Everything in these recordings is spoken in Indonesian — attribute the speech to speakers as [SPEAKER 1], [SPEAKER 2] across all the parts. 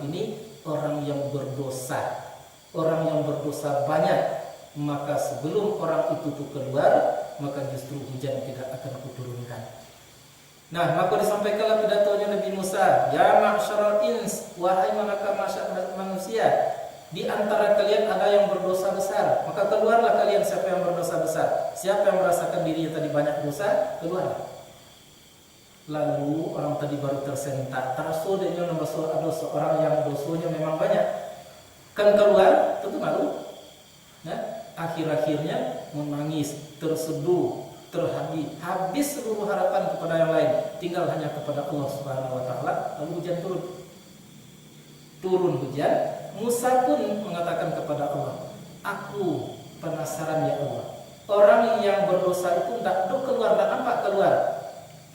[SPEAKER 1] ini orang yang berdosa. Orang yang berdosa banyak, maka sebelum orang itu tuh keluar, maka justru hujan tidak akan kuturunkan. Nah, maka disampaikanlah pidatonya Nabi Musa, ya ma'syaral ins, wahai masyarakat manusia, di antara kalian ada yang berdosa besar, maka keluarlah kalian. Siapa yang berdosa besar? Siapa yang merasakan dirinya tadi banyak dosa, keluarlah. Lalu orang tadi baru tersentak, tarsudnya nomor seorang yang dosanya memang banyak, kan keluar, tentu malu. Nah, akhir-akhirnya menangis, terseduh, habis seluruh harapan kepada yang lain, tinggal hanya kepada Allah Subhanahu wa taala. Lalu hujan turun hujan. Musa pun mengatakan kepada Allah, aku penasaran ya Allah, orang yang berdosa itu tidak keluar, tidak nampak keluar.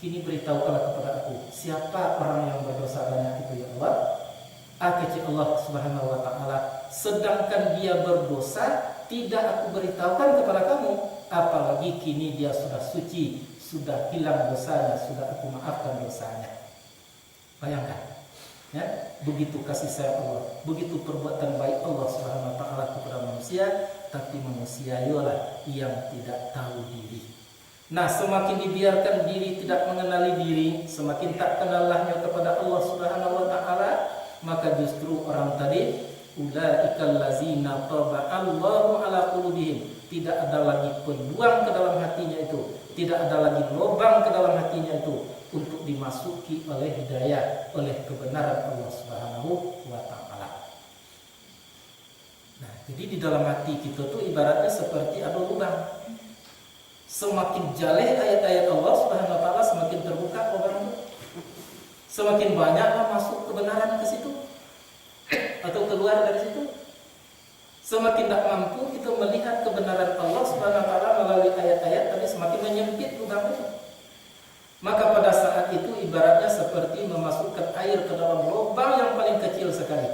[SPEAKER 1] Kini beritahukanlah kepada aku, siapa orang yang berdosa banyak itu ya Allah. Kata Allah Subhanahu wa taala, sedangkan dia berdosa tidak aku beritahukan kepada kamu, apalagi kini dia sudah suci, sudah hilang dosanya, sudah aku maafkan dosanya. Bayangkan, ya, begitu kasih sayang Allah, begitu perbuatan baik Allah Subhanahu wa taala kepada manusia, tapi manusia ialah yang tidak tahu diri. Nah, semakin dibiarkan diri tidak mengenali diri, semakin tak kenalnya kepada Allah Subhanahu wa taala, maka justru orang tadi ulaikal ladzina taba'allahu ala qulubihim, tidak ada lagi peluang ke dalam hatinya itu, tidak ada lagi lubang ke dalam hatinya itu untuk dimasuki oleh hidayah, oleh kebenaran Allah Subhanahu wa taala. Nah, jadi di dalam hati kita tuh ibaratnya seperti ada lubang. Semakin jaleh ayat-ayat Allah Subhanahu wa taala, semakin terbuka lubang itu. Semakin banyaklah masuk kebenaran ke situ atau keluar dari situ. Semakin tak mampu kita melihat kebenaran Allah Subhanahu wa taala melalui ayat-ayat, tapi semakin menyempit lubang itu. Maka pada saat itu ibaratnya seperti memasukkan air ke dalam lubang yang paling kecil sekali.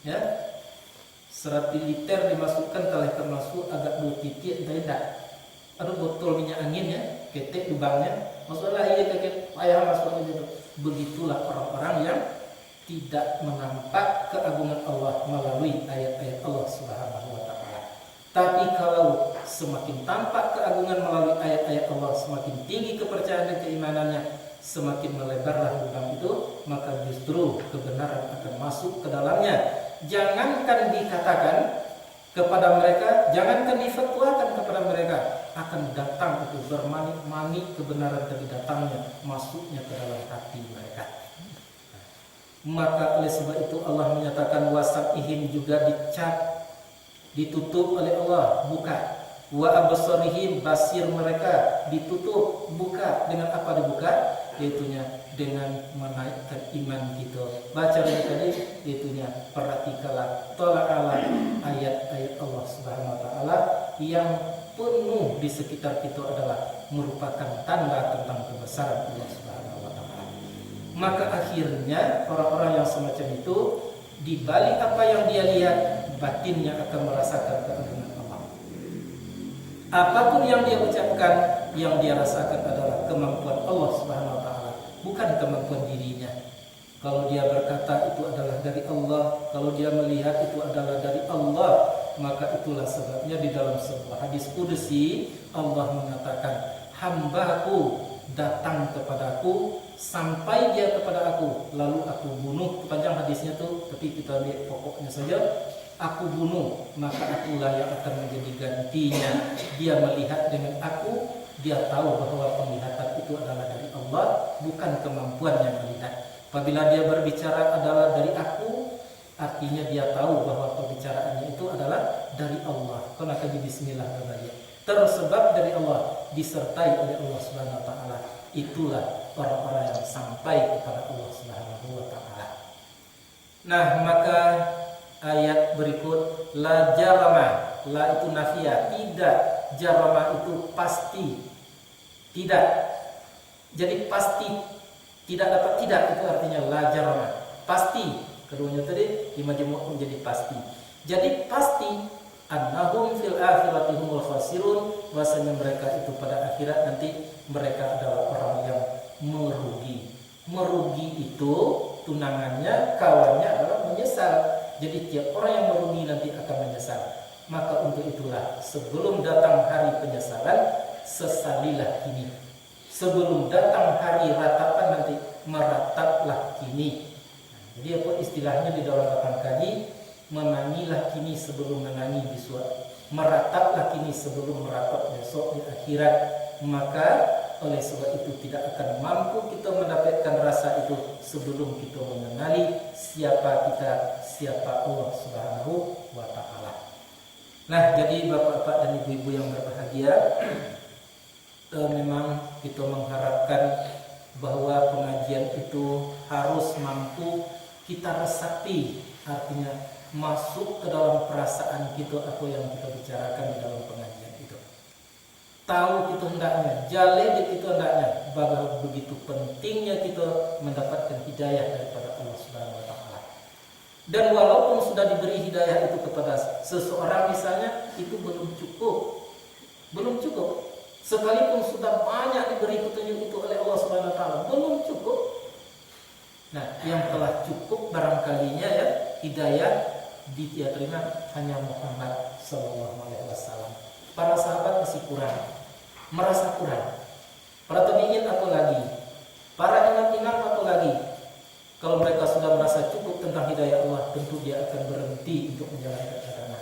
[SPEAKER 1] Ya. 100 liter dimasukkan telah termasuk agak 2 titik tidak. Ada botol minyak angin ya, ketek lubangnya. Maksudnya iya kayak payah masuknya gitu. Begitulah orang-orang yang tidak menampak keagungan Allah melalui ayat-ayat Allah Subhanahu wa taala. Tapi kalau semakin tampak keagungan melalui ayat-ayat Allah, semakin tinggi kepercayaan dan keimanannya, semakin melebarlah lubang itu, maka justru kebenaran akan masuk ke dalamnya. Jangankan dikatakan kepada mereka, jangankan difatwakan kepada mereka, akan datang itu bermani-mani kebenaran dari datangnya, masuknya ke dalam hati mereka. Maka oleh sebab itu Allah menyatakan wasabihim juga dicap, ditutup oleh Allah, buka. Wa absarihim, basir mereka ditutup, buka. Dengan apa dibuka? Yaitunya dengan menaikkan iman kita. Baca dari tadi, yaitunya perhatikanlah, tolaklah ayat-ayat Allah Subhanahu wa taala yang penuh di sekitar kita adalah merupakan tanda tentang kebesaran Allah Subhanahu wa taala. Maka akhirnya orang-orang yang semacam itu, di balik apa yang dia lihat, batinnya akan merasakan keagungan Allah. Apapun yang dia ucapkan, yang dia rasakan adalah kemampuan Allah Subhanahu wa taala, bukan kemampuan dirinya. Kalau dia berkata itu adalah dari Allah, kalau dia melihat itu adalah dari Allah, maka itulah sebabnya di dalam sebuah hadis qudsi Allah mengatakan, hambaku datang kepadaku sampai dia kepada aku, lalu aku bunuh. Panjang hadisnya tuh, tapi kita lihat pokoknya saja. Aku bunuh, maka akulah yang akan menjadi gantinya. Dia melihat dengan aku, dia tahu bahwa penglihatan itu adalah dari Allah, bukan kemampuannya melihat. Apabila dia berbicara adalah dari aku, artinya dia tahu bahwa pembicaraannya itu adalah dari Allah. Karena kaji bismillahirrahmanirrahim, tersebab dari Allah, disertai oleh Allah Subhanahu wa taala. Itulah orang-orang yang sampai kepada Allah Subhanahu wa taala. Nah, maka ayat berikut, la jarama, la itu nafiyah, tidak, jarama itu pasti, tidak. Jadi pasti tidak dapat tidak, itu artinya la jarama, pasti. Keduanya tadi di majmu' menjadi pasti. Jadi pasti annahum fil akhirati humul khasirun, bahwasanya mereka itu pada akhirat nanti mereka adalah orang yang merugi. Merugi itu tunangannya, kawannya adalah menyesal. Jadi tiap orang yang merugi nanti akan menyesal. Maka untuk itulah sebelum datang hari penyesalan, sesalilah kini. Sebelum datang hari ratapan nanti, merataplah kini. Jadi apa istilahnya di dalam batang kaji, menangilah kini sebelum menangi besok, merataplah kini sebelum meratap besok di akhirat. Maka oleh sebab itu tidak akan mampu kita mendapatkan rasa itu sebelum kita mengenali siapa kita, siapa Allah Subhanahu wa Ta'ala. Nah, jadi bapak-bapak dan ibu-ibu yang berbahagia, memang kita mengharapkan bahwa pengajian itu harus mampu kita resapi, artinya masuk ke dalam perasaan kita apa yang kita bicarakan di dalam pengajian itu. Tahu kita hendaknya, jalin kita hendaknya, bahwa begitu pentingnya kita mendapatkan hidayah daripada Allah Subhanahu wa Ta'ala. Dan walaupun sudah diberi hidayah itu kepada seseorang misalnya, itu belum cukup. Belum cukup. Sekalipun sudah banyak diberi petunjuk itu oleh Allah Subhanahu wa Ta'ala, belum cukup. Nah, yang telah cukup barangkalinya ya hidayah diterima hanya Muhammad sallallahu alaihi wasallam. Para sahabat masih kurang, merasa kurang. Para tabi'in apa lagi? Para imam-imam apa lagi? Kalau mereka sudah merasa cukup tentang hidayah Allah, tentu dia akan berhenti untuk menjalankan agama.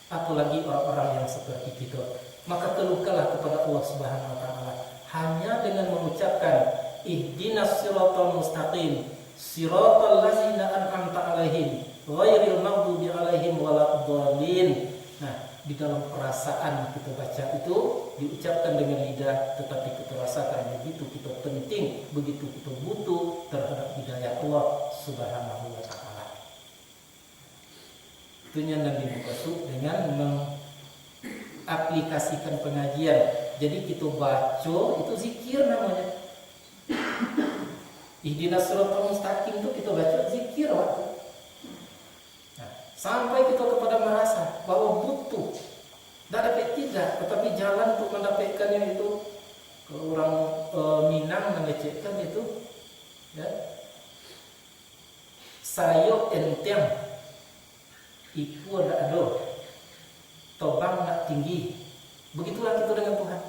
[SPEAKER 1] Apalagi orang-orang yang seperti kita. Maka keluhkanlah kepada Allah Subhanahu wa Ta'ala hanya dengan mengucapkan ihdinas siratal mustaqim siratal ladzina an'amta 'alaihim ghairil maghdubi 'alaihim waladdallin. Nah, di dalam perasaan kita baca itu diucapkan dengan lidah, tetapi kita rasakan begitu kita penting, begitu kita butuh terhadap hidayah Allah Subhanahu wa Ta'ala. Itunya Nabi Muhammad dengan mengaplikasikan pengajian. Jadi kita baca itu zikir namanya. Ihdinas siratal mustaqim itu kita baca zikir waktu. Nah, sampai kita kepada merasa bahwa butuh, tidak dapat tidak, tetapi jalan untuk mendapatkannya itu, kalau orang Minang mengecekkan itu, ya, sayo enteng, iku ada tobang nak tinggi. Begitulah kita dengan Tuhan.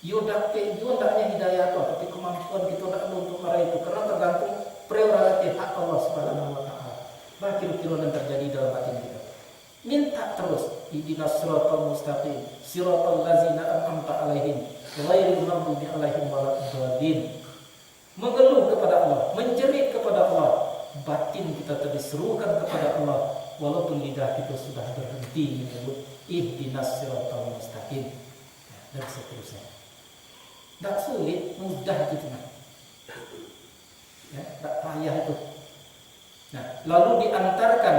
[SPEAKER 1] Yo dapat, yo ndaknya hidayah apa, tapi kemampuan kita ndak ada untuk meraih itu, karena tergantung prerogatif hak Allah Subhanahu wa Ta'ala. Bah kira-kira yang terjadi dalam batin kita. Minta terus, ihdinas siratal mustaqim, siratal ladzina an'amta 'alaihim, ghairil maghdubi 'alaihim waladdallin. Mengeluh kepada Allah, menjerit kepada Allah, batin kita terserukan kepada Allah, walaupun lidah kita sudah berhenti menyebut ihdinas siratal mustaqim, dan seterusnya. Tak sulit, mudah gitu nah. Ya, tak payah itu. Nah, lalu diantarkan,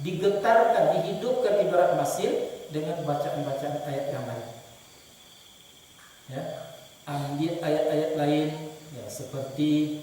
[SPEAKER 1] digetarkan, dihidupkan ibarat mesin dengan bacaan-bacaan ayat yang lain. Ya, ambil ayat-ayat lain, ya, seperti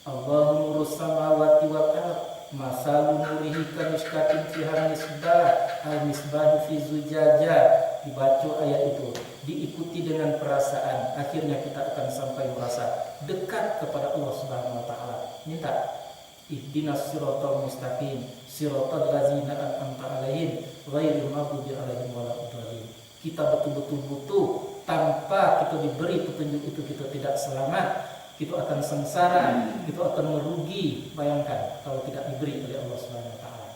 [SPEAKER 1] Allahu nurus samawati wal ardh, masalun nurihi kamishkatin fiha misbah, al-misbahu fi zujajah. Dibaca ayat itu, diikuti dengan perasaan, akhirnya kita akan sampai merasa dekat kepada Allah Subhanahu wa Ta'ala. Minta ihdinas siratal mustaqim siratal ladzina an'amta 'alaihim ghairil maghdubi 'alaihim waladdallin. Kita betul-betul butuh, tanpa kita diberi petunjuk itu kita tidak selamat, kita akan sengsara, kita akan merugi. Bayangkan kalau tidak diberi oleh Allah Subhanahu wa Ta'ala.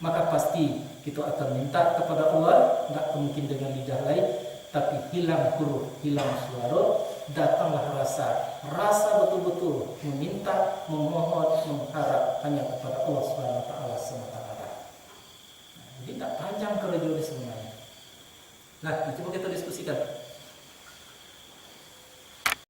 [SPEAKER 1] Maka pasti kita akan minta kepada Allah, tidak mungkin dengan lidah lain, tapi hilang huruf, hilang suara, datanglah rasa betul-betul meminta, memohon, mengharap hanya kepada Allah Subhanahu wa Ta'ala semata-mata. Jadi tak panjang kalau jadi sebenarnya. Nah, coba kita diskusikan.